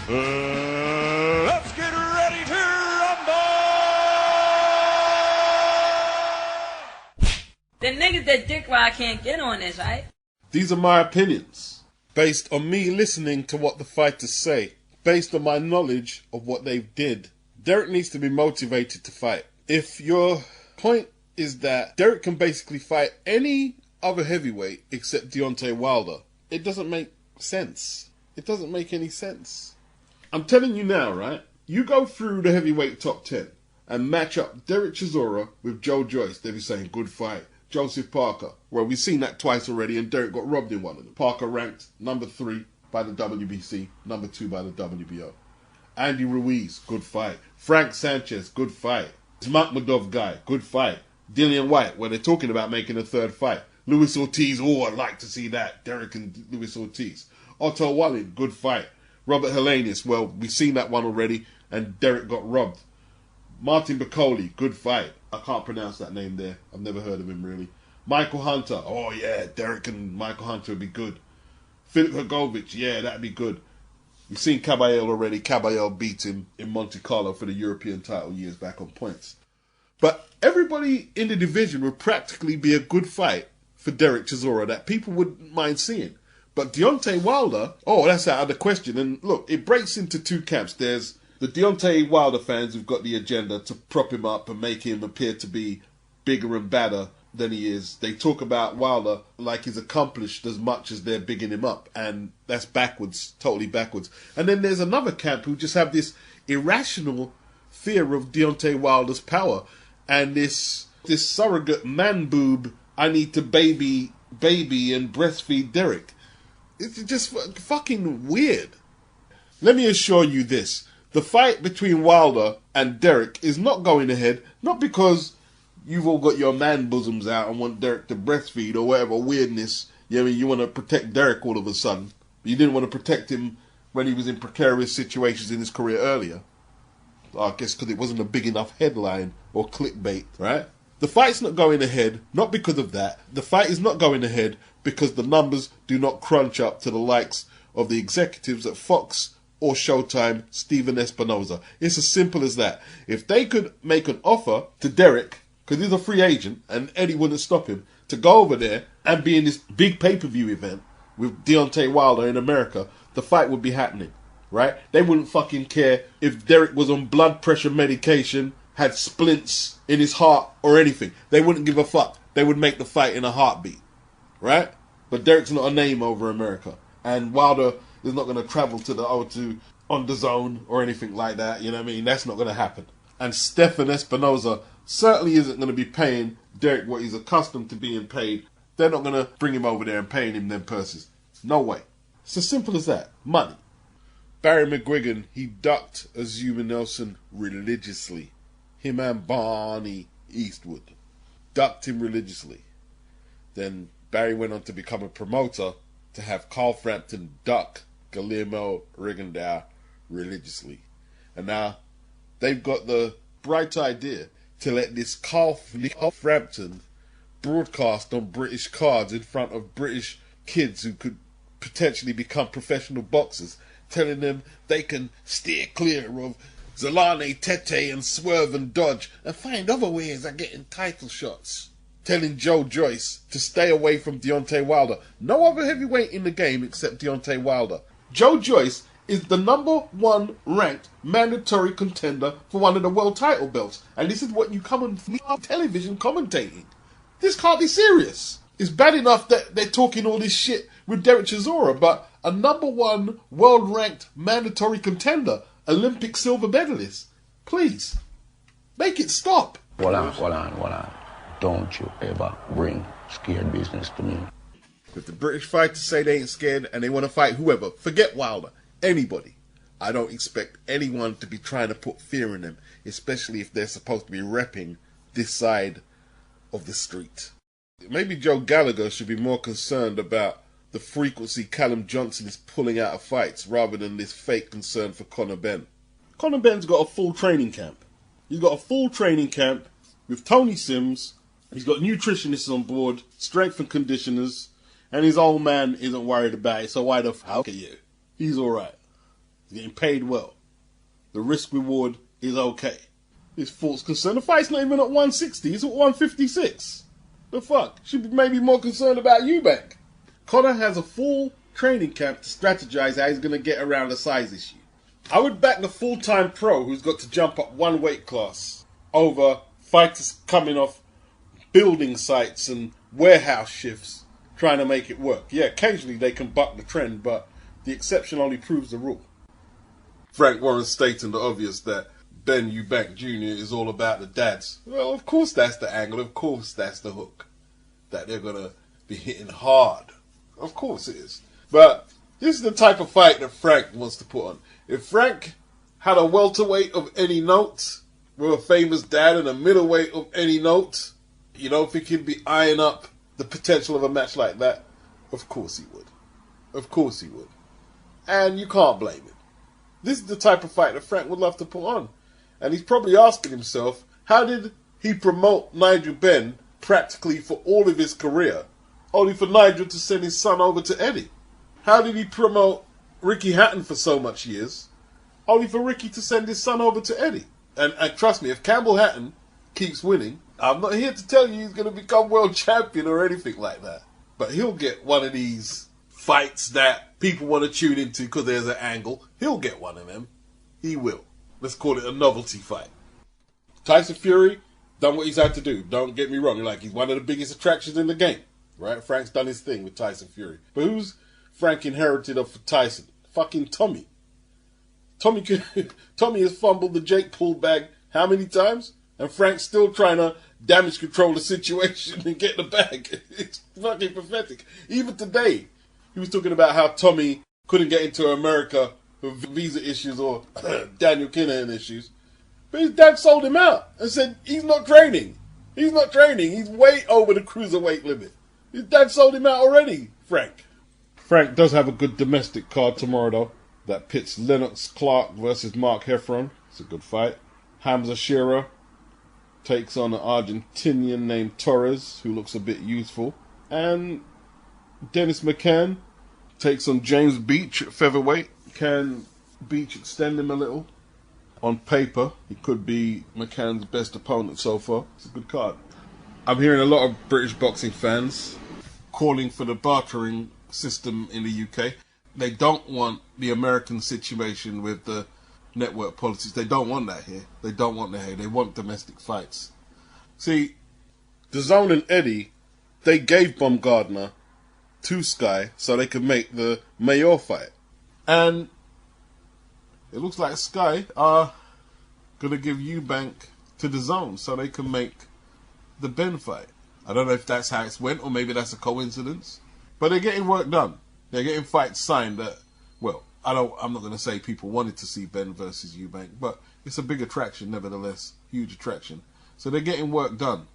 Let's get ready to rumble! The niggas that dick ride can't get on this, right? These are my opinions, based on me listening to what the fighters say, based on my knowledge of what they did. Derek needs to be motivated to fight. If your point is that Derek can basically fight any other heavyweight except Deontay Wilder, it doesn't make sense. It doesn't make any sense. I'm telling you now, right? You go through the heavyweight top 10 and match up Derek Chisora with Joe Joyce. They'll be saying, good fight. Joseph Parker. Well, we've seen that twice already, and Derek got robbed in one of them. Parker ranked number 3 by the WBC, number 2 by the WBO. Andy Ruiz, good fight. Frank Sanchez, good fight. Makhmudov guy, good fight. Dillian Whyte, where they're talking about making a third fight. Luis Ortiz, oh, I'd like to see that. Derek and Luis Ortiz. Otto Wallin, good fight. Robert Helenius, well, we've seen that one already, and Derek got robbed. Martin Bacoli, good fight. I can't pronounce that name there. I've never heard of him, really. Michael Hunter, oh yeah, Derek and Michael Hunter would be good. Filip Hrgovic, yeah, that'd be good. We've seen Caballero already. Caballero beat him in Monte Carlo for the European title years back on points. But everybody in the division would practically be a good fight for Derek Chisora that people wouldn't mind seeing. But Deontay Wilder, oh, that's out of the question. And look, it breaks into two camps. There's the Deontay Wilder fans who've got the agenda to prop him up and make him appear to be bigger and badder than he is. They talk about Wilder like he's accomplished as much as they're bigging him up. And that's backwards, totally backwards. And then there's another camp who just have this irrational fear of Deontay Wilder's power. And this surrogate man boob, I need to baby and breastfeed Derek. It's just fucking weird. Let me assure you this. The fight between Wilder and Derek is not going ahead, not because you've all got your man bosoms out and want Derek to breastfeed or whatever weirdness. You know, I mean, you want to protect Derek all of a sudden. You didn't want to protect him when he was in precarious situations in his career earlier. I guess because it wasn't a big enough headline or clickbait, right? The fight's not going ahead, not because of that. The fight is not going ahead because the numbers do not crunch up to the likes of the executives at Fox or Showtime, Stephen Espinoza. It's as simple as that. If they could make an offer to Derek, because he's a free agent and Eddie wouldn't stop him, to go over there and be in this big pay-per-view event with Deontay Wilder in America, the fight would be happening, right? They wouldn't fucking care if Derek was on blood pressure medication, had splints in his heart or anything. They wouldn't give a fuck. They would make the fight in a heartbeat, right? But Derek's not a name over America. And Wilder is not going to travel to the O2 on the zone or anything like that. You know what I mean? That's not going to happen. And Stephen Espinoza certainly isn't going to be paying Derek what he's accustomed to being paid. They're not going to bring him over there and paying him them purses. No way. It's as simple as that. Money. Barry McGuigan, he ducked Azuma Nelson religiously. Him and Barney Eastwood ducked him religiously. Then Barry went on to become a promoter to have Carl Frampton duck Guillermo Rigondeaux religiously. And now they've got the bright idea to let this Carl Frampton broadcast on British cards in front of British kids who could potentially become professional boxers, telling them they can steer clear of Zolane, Tete and Swerve and Dodge and find other ways of getting title shots. Telling Joe Joyce to stay away from Deontay Wilder. No other heavyweight in the game except Deontay Wilder. Joe Joyce is the #1 ranked mandatory contender for one of the world title belts. And this is what you come on television commentating. This can't be serious. It's bad enough that they're talking all this shit with Derek Chisora, but a #1 world ranked mandatory contender, Olympic silver medalist. Please, make it stop. Hold on. Don't you ever bring scared business to me. If the British fighters say they ain't scared and they want to fight whoever, forget Wilder, anybody. I don't expect anyone to be trying to put fear in them, especially if they're supposed to be repping this side of the street. Maybe Joe Gallagher should be more concerned about the frequency Callum Johnson is pulling out of fights rather than this fake concern for Conor Benn. Conor Benn's got a full training camp. He's got a full training camp with Tony Sims. He's got nutritionists on board, strength and conditioners, and his old man isn't worried about it, so why the fuck are you? He's alright. He's getting paid well. The risk reward is okay. His fault's concerned. The fight's not even at 160. He's at 156. The fuck? Should be maybe more concerned about Eubank. Conor has a full training camp to strategize how he's going to get around the size issue. I would back the full-time pro who's got to jump up one weight class over fighters coming off building sites and warehouse shifts trying to make it work. Yeah, occasionally they can buck the trend, but the exception only proves the rule. Frank Warren stating the obvious that Ben Eubank Jr. is all about the dads. Well, of course that's the angle. Of course that's the hook. That they're going to be hitting hard. Of course it is. But this is the type of fight that Frank wants to put on. If Frank had a welterweight of any note, with a famous dad, and a middleweight of any note, you don't think he'd be eyeing up the potential of a match like that? Of course he would. Of course he would. And you can't blame him. This is the type of fight that Frank would love to put on. And he's probably asking himself, how did he promote Nigel Benn practically for all of his career, only for Nigel to send his son over to Eddie? How did he promote Ricky Hatton for so much years, only for Ricky to send his son over to Eddie? And trust me, if Campbell Hatton keeps winning, I'm not here to tell you he's going to become world champion or anything like that. But he'll get one of these fights that people want to tune into because there's an angle. He'll get one of them. He will. Let's call it a novelty fight. Tyson Fury done what he's had to do. Don't get me wrong. Like, he's one of the biggest attractions in the game. Right? Frank's done his thing with Tyson Fury. But who's Frank inherited of Tyson? Fucking Tommy. Tommy has fumbled the Jake Paul bag how many times? And Frank's still trying to damage control the situation and get the bag. It's fucking pathetic. Even today, he was talking about how Tommy couldn't get into America with visa issues or Daniel Kinahan issues. But his dad sold him out and said, he's not training. He's not training. He's way over the cruiserweight limit. His dad sold him out already, Frank. Frank does have a good domestic card tomorrow, though. That pits Lennox Clark versus Mark Heffron. It's a good fight. Hamza Shearer takes on an Argentinian named Torres, who looks a bit youthful. And Dennis McCann takes on James Beach at featherweight. Can Beach extend him a little? On paper, he could be McCann's best opponent so far. It's a good card. I'm hearing a lot of British boxing fans calling for the bartering system in the UK. They don't want the American situation with the network politics. They don't want that here. They don't want that here. They want domestic fights. See, Dazn and Eddie, they gave Baumgardner to Sky so they could make the Mayor fight. And it looks like Sky are going to give Eubank to Dazn so they can make the Ben fight. I don't know if that's how it went or maybe that's a coincidence. But they're getting work done. They're getting fights signed that, well, I'm not going to say people wanted to see Ben versus Eubank, but it's a big attraction nevertheless. Huge attraction. So they're getting work done.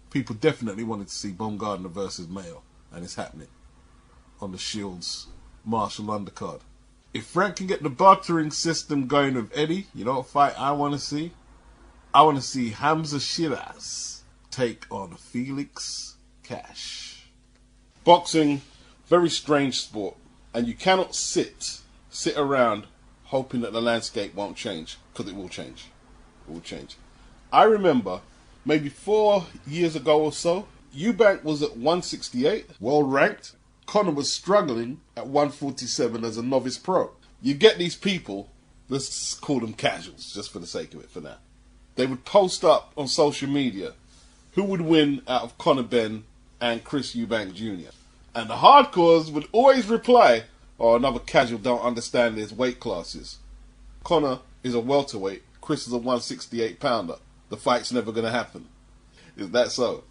People definitely wanted to see Baumgardner versus Mayo, and it's happening on the Shield's Marshall undercard. If Frank can get the bartering system going with Eddie, you know what fight I want to see? I want to see Hamza Shiraz take on Felix Cash. Boxing, very strange sport, and you cannot sit around hoping that the landscape won't change, because it will change. It will change. I remember maybe 4 years ago or so, Eubank was at 168, well ranked. Conor was struggling at 147 as a novice pro. You get these people, let's call them casuals, just for the sake of it for now. They would post up on social media who would win out of Conor Benn and Chris Eubank Jr. And the hardcores would always reply, oh, another casual don't understand his weight classes. Conor is a welterweight, Chris is a 168 pounder. The fight's never going to happen. Is that so?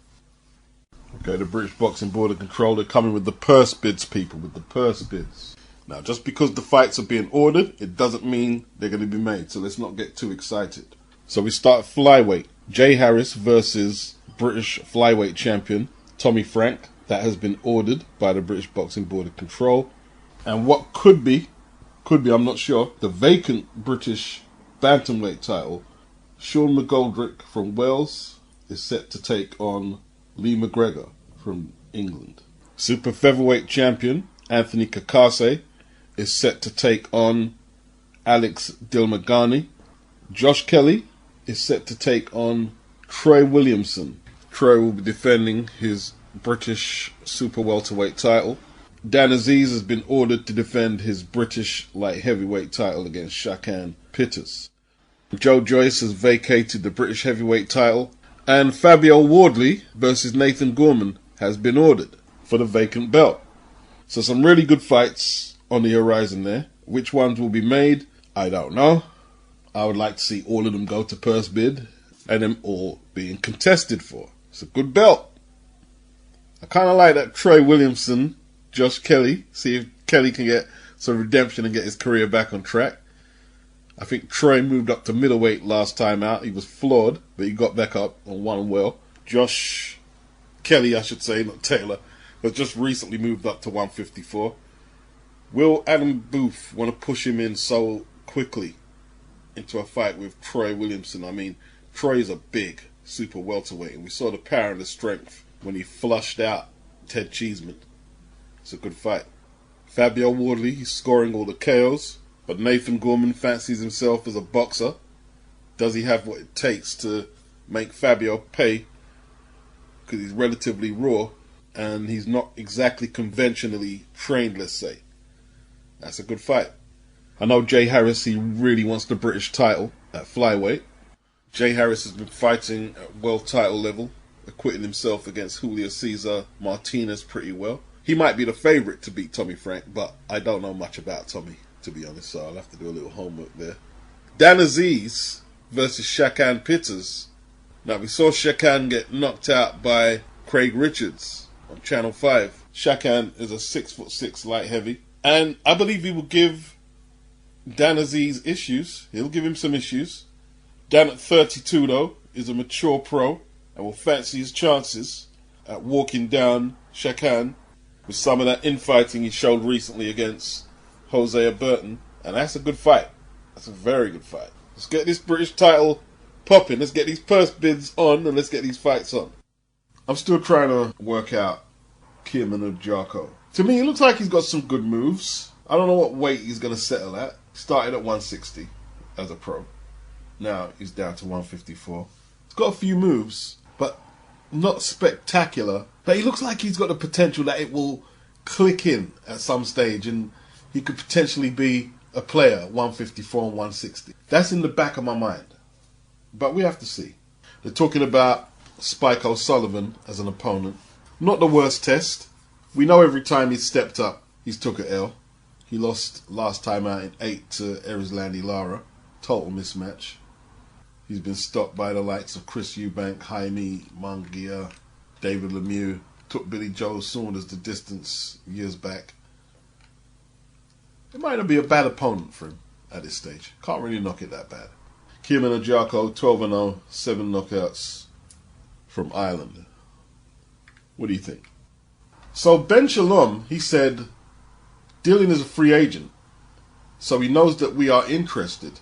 Okay, the British Boxing Board of Control, they're coming with the purse bids, people, with the purse bids. Now, just because the fights are being ordered, it doesn't mean they're going to be made, so let's not get too excited. So we start Flyweight. Jay Harris versus British Flyweight champion Tommy Frank. That has been ordered by the British Boxing Board of Control. And what could be, I'm not sure, the vacant British bantamweight title, Sean McGoldrick from Wales is set to take on Lee McGregor from England. Super featherweight champion Anthony Kakase is set to take on Alex Dilmagani. Josh Kelly is set to take on Troy Williamson. Troy will be defending his British super welterweight title. Dan Aziz has been ordered to defend his British light heavyweight title against Shakan Pitters. Joe Joyce has vacated the British heavyweight title, and Fabio Wardley versus Nathan Gorman has been ordered for the vacant belt. So some really good fights on the horizon there. Which ones will be made, I don't know. I would like to see all of them go to purse bid and them all being contested for. It's a good belt. I kind of like that Troy Williamson, Josh Kelly. See if Kelly can get some redemption and get his career back on track. I think Troy moved up to middleweight last time out. He was flawed, but he got back up and won well. Josh Kelly, I should say, not Taylor, but just recently moved up to 154. Will Adam Booth want to push him in so quickly into a fight with Troy Williamson? I mean, Troy is a big super welterweight, and we saw the power and the strength when he flushed out Ted Cheeseman. It's a good fight. Fabio Wardley, he's scoring all the KOs, but Nathan Gorman fancies himself as a boxer. Does he have what it takes to make Fabio pay? Because he's relatively raw, and he's not exactly conventionally trained, let's say. That's a good fight. I know Jay Harris, he really wants the British title at Flyweight. Jay Harris has been fighting at world title level, acquitting himself against Julio Cesar Martinez pretty well. He might be the favourite to beat Tommy Frank, but I don't know much about Tommy, to be honest, so I'll have to do a little homework there. Dan Aziz versus Shakan Pitters. Now, we saw Shakan get knocked out by Craig Richards on Channel 5. Shakan is a 6'6" light heavy, and I believe he will give Dan Aziz issues. He'll give him some issues. Dan at 32, though, is a mature pro and will fancy his chances at walking down Shakan with some of that infighting he showed recently against Jose Burton. And that's a good fight. That's a very good fight. Let's get this British title popping. Let's get these purse bids on and let's get these fights on. I'm still trying to work out Caoimhin Agyarko. To me, it looks like he's got some good moves. I don't know what weight he's going to settle at. Started at 160 as a pro. Now he's down to 154. He's got a few moves, but not spectacular. But he looks like he's got the potential that it will click in at some stage and he could potentially be a player at 154 and 160. That's in the back of my mind. But we have to see. They're talking about Spike O'Sullivan as an opponent. Not the worst test. We know every time he's stepped up, he's took an L. He lost last time out in 8 to Erislandy Lara. Total mismatch. He's been stopped by the likes of Chris Eubank, Jaime Munguia, David Lemieux. Took Billy Joe Saunders the distance years back. It might not be a bad opponent for him at this stage. Can't really knock it that bad. Caoimhin Agyarko, 12-0, 7 knockouts from Ireland. What do you think? So Ben Shalom, he said, Dillian is a free agent, so he knows that we are interested.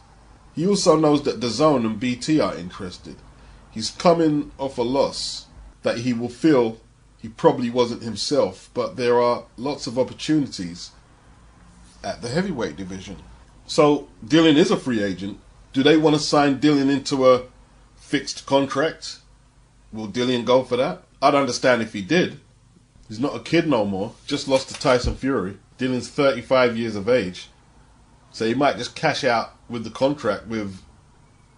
He also knows that Dazn and BT are interested. He's coming off a loss that he will feel he probably wasn't himself, but there are lots of opportunities at the heavyweight division. So Dillian is a free agent. Do they want to sign Dillian into a fixed contract? Will Dillian go for that? I'd understand if he did. He's not a kid no more. Just lost to Tyson Fury. Dillian's 35 years of age. So he might just cash out with the contract with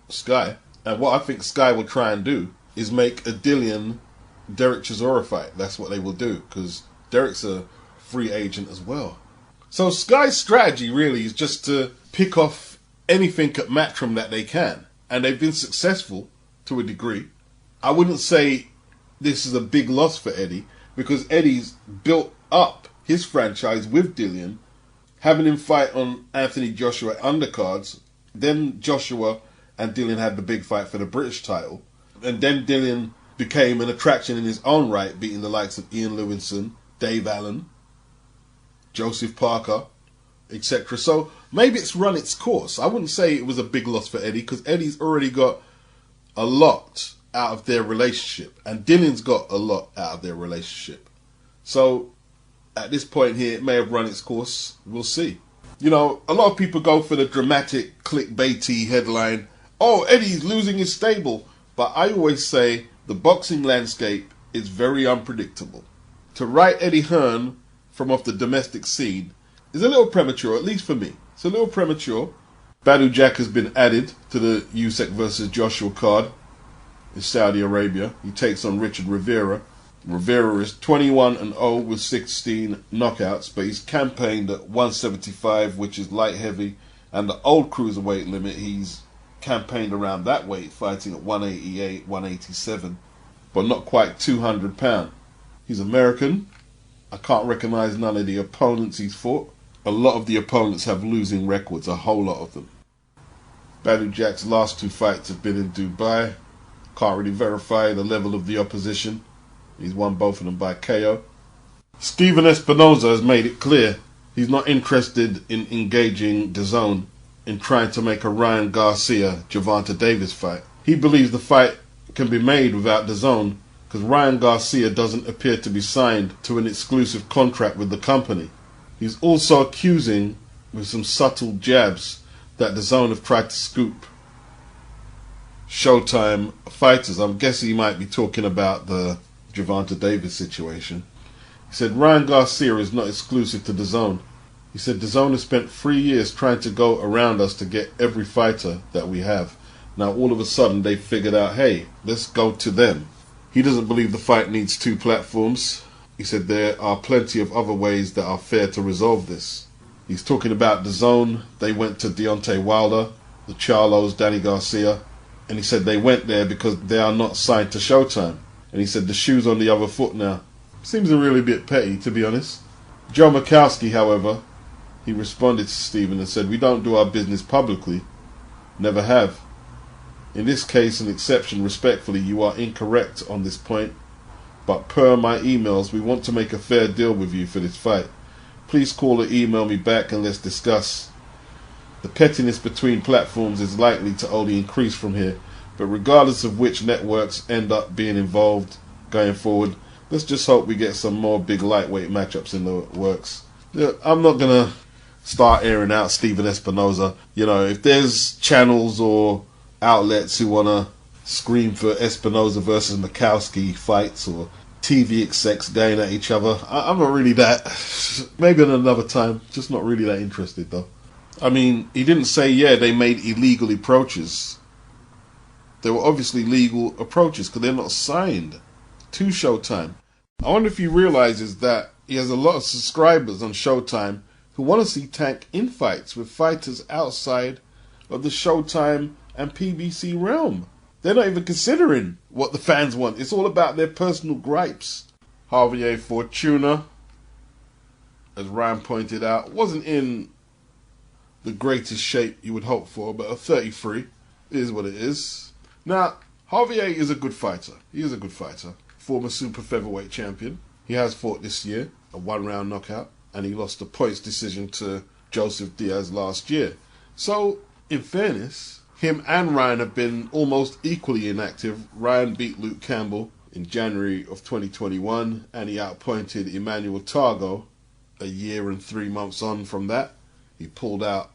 Sky. And what I think Sky will try and do is make a Dillian Derek Chisora fight. That's what they will do, because Derek's a free agent as well. So Sky's strategy really is just to pick off anything at Matchroom that they can. And they've been successful to a degree. I wouldn't say this is a big loss for Eddie, because Eddie's built up his franchise with Dillian, having him fight on Anthony Joshua undercards. Then Joshua and Dillian had the big fight for the British title. And then Dillian became an attraction in his own right, beating the likes of Ian Lewinson, Dave Allen, Joseph Parker, etc. So maybe it's run its course. I wouldn't say it was a big loss for Eddie, because Eddie's already got a lot out of their relationship, and Dillian's got a lot out of their relationship. So at this point here, it may have run its course. We'll see. You know, a lot of people go for the dramatic, clickbaity headline, oh, Eddie's losing his stable. But I always say the boxing landscape is very unpredictable. To write Eddie Hearn from off the domestic scene is a little premature, at least for me. It's a little premature. Badou Jack has been added to the Usyk versus Joshua card in Saudi Arabia. He takes on Richard Rivera. Rivera is 21-0 with 16 knockouts, but he's campaigned at 175, which is light heavy, and the old cruiserweight limit, he's campaigned around that weight, fighting at 188, 187, but not quite 200 pounds. He's American. I can't recognise none of the opponents he's fought. A lot of the opponents have losing records, a whole lot of them. Badou Jack's last 2 fights have been in Dubai. Can't really verify the level of the opposition. He's won both of them by KO. Stephen Espinoza has made it clear he's not interested in engaging Dazn in trying to make a Ryan Garcia-Gervonta Davis fight. He believes the fight can be made without Dazn because Ryan Garcia doesn't appear to be signed to an exclusive contract with the company. He's also accusing, with some subtle jabs, that Dazn have tried to scoop Showtime fighters. I'm guessing he might be talking about the Gervonta Davis situation. He said Ryan Garcia is not exclusive to Dazn. He said Dazn has spent 3 years trying to go around us to get every fighter that we have. Now all of a sudden they figured out, hey, let's go to them. He doesn't believe the fight needs 2 platforms. He said there are plenty of other ways that are fair to resolve this. He's talking about Dazn. They went to Deontay Wilder, the Charlos, Danny Garcia, and he said they went there because they are not signed to Showtime. And he said the shoe's on the other foot now. Seems a really bit petty, to be honest. Joe Mikowski, however, he responded to Stephen and said, we don't do our business publicly. Never have. In this case, an exception, respectfully, you are incorrect on this point. But per my emails, we want to make a fair deal with you for this fight. Please call or email me back and let's discuss. The pettiness between platforms is likely to only increase from here. But regardless of which networks end up being involved going forward, let's just hope we get some more big lightweight matchups in the works. I'm not going to start airing out Stephen Espinoza. You know, if there's channels or outlets who want to scream for Espinoza versus Mikowski fights or TV execs going at each other, I'm not really that. Maybe at another time. Just not really that interested, though. I mean, he didn't say, yeah, they made illegal approaches. They were obviously legal approaches because they're not signed to Showtime. I wonder if he realizes that he has a lot of subscribers on Showtime who want to see Tank in fights with fighters outside of the Showtime and PBC realm. They're not even considering what the fans want. It's all about their personal gripes. Javier Fortuna, as Ryan pointed out, wasn't in the greatest shape you would hope for, but at 33 is what it is. Now, Javier is a good fighter. He is a good fighter. Former super featherweight champion. He has fought this year, a 1-round knockout, and he lost a points decision to Joseph Diaz last year. So, in fairness, him and Ryan have been almost equally inactive. Ryan beat Luke Campbell in January of 2021, and he outpointed Emmanuel Targo a year and 3 months on from that. He pulled out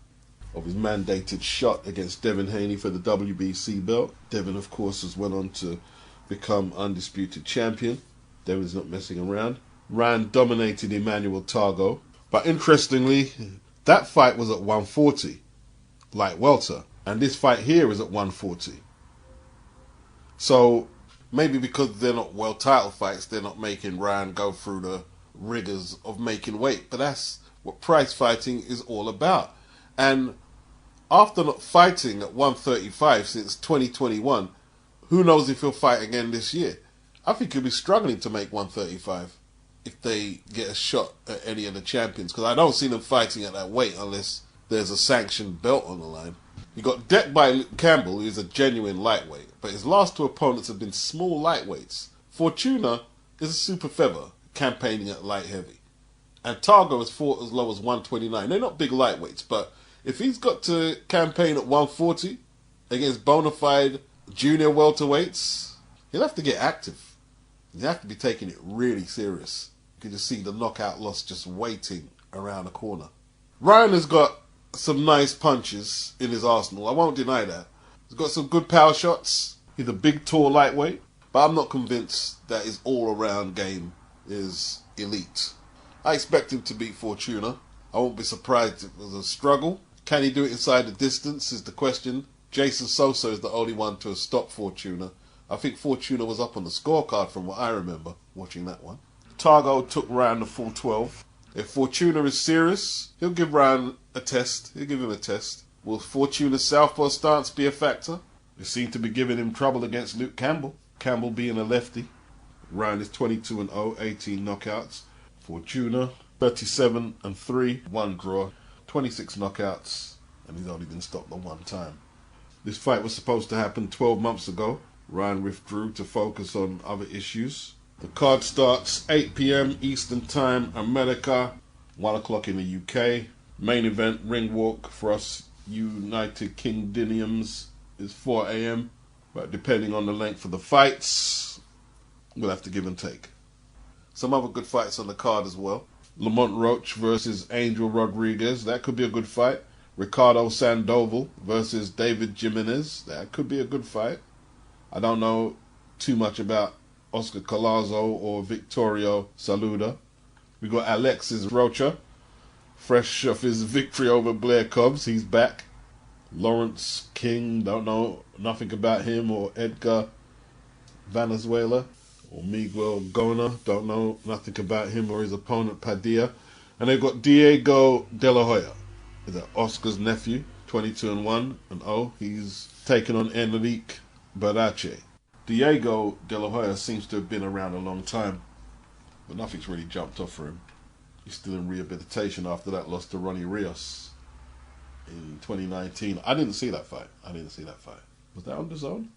of his mandated shot against Devin Haney for the WBC belt. Devin, of course, has went on to become undisputed champion. Devin's not messing around. Ryan dominated Emmanuel Targo. But interestingly, that fight was at 140, light welter. And this fight here is at 140. So maybe because they're not world title fights, they're not making Ryan go through the rigors of making weight. But that's what prize fighting is all about. And after not fighting at 135 since 2021, who knows if he'll fight again this year? I think he'll be struggling to make 135 if they get a shot at any of the champions, because I don't see them fighting at that weight unless there's a sanctioned belt on the line. He got decked by Luke Campbell, who's a genuine lightweight, but his last 2 opponents have been small lightweights. Fortuna is a super feather, campaigning at light heavy. And Targo has fought as low as 129. They're not big lightweights, but if he's got to campaign at 140 against bona fide junior welterweights, he'll have to get active. He'll have to be taking it really serious. You can just see the knockout loss just waiting around the corner. Ryan has got some nice punches in his arsenal. I won't deny that. He's got some good power shots. He's a big, tall lightweight. But I'm not convinced that his all-around game is elite. I expect him to beat Fortuna. I won't be surprised if it was a struggle. Can he do it inside the distance is the question. Jason Sosa is the only one to have stopped Fortuna. I think Fortuna was up on the scorecard from what I remember watching that one. Targo took Ryan the full 12. If Fortuna is serious, he'll give Ryan a test. He'll give him a test. Will Fortuna's southpaw stance be a factor? They seem to be giving him trouble against Luke Campbell. Campbell being a lefty. Ryan is 22-0, 18 knockouts. Fortuna, 37-3, 1 draw, 26 knockouts, and he's only been stopped the one time. This fight was supposed to happen 12 months ago. Ryan withdrew to focus on other issues. The card starts 8 p.m. Eastern Time, America, 1 o'clock in the UK. Main event, ring walk for us United Kingdoms is 4 a.m. But depending on the length of the fights, we'll have to give and take. Some other good fights on the card as well. Lamont Roach versus Angel Rodriguez. That could be a good fight. Ricardo Sandoval versus David Jimenez. That could be a good fight. I don't know too much about Oscar Collazo or Victorio Saluda. We got Alexis Rocha, fresh off his victory over Blair Cobbs. He's back. Lawrence King, don't know nothing about him, or Edgar Venezuela, or Miguel Gona, don't know nothing about him or his opponent Padilla. And they've got Diego De La Hoya, is that Oscar's nephew, 22-1 and 0. He's taken on Enrique Barache. Diego De La Hoya seems to have been around a long time, but nothing's really jumped off for him. He's still in rehabilitation after that loss to Ronnie Rios in 2019. I didn't see that fight. Was that on DAZN?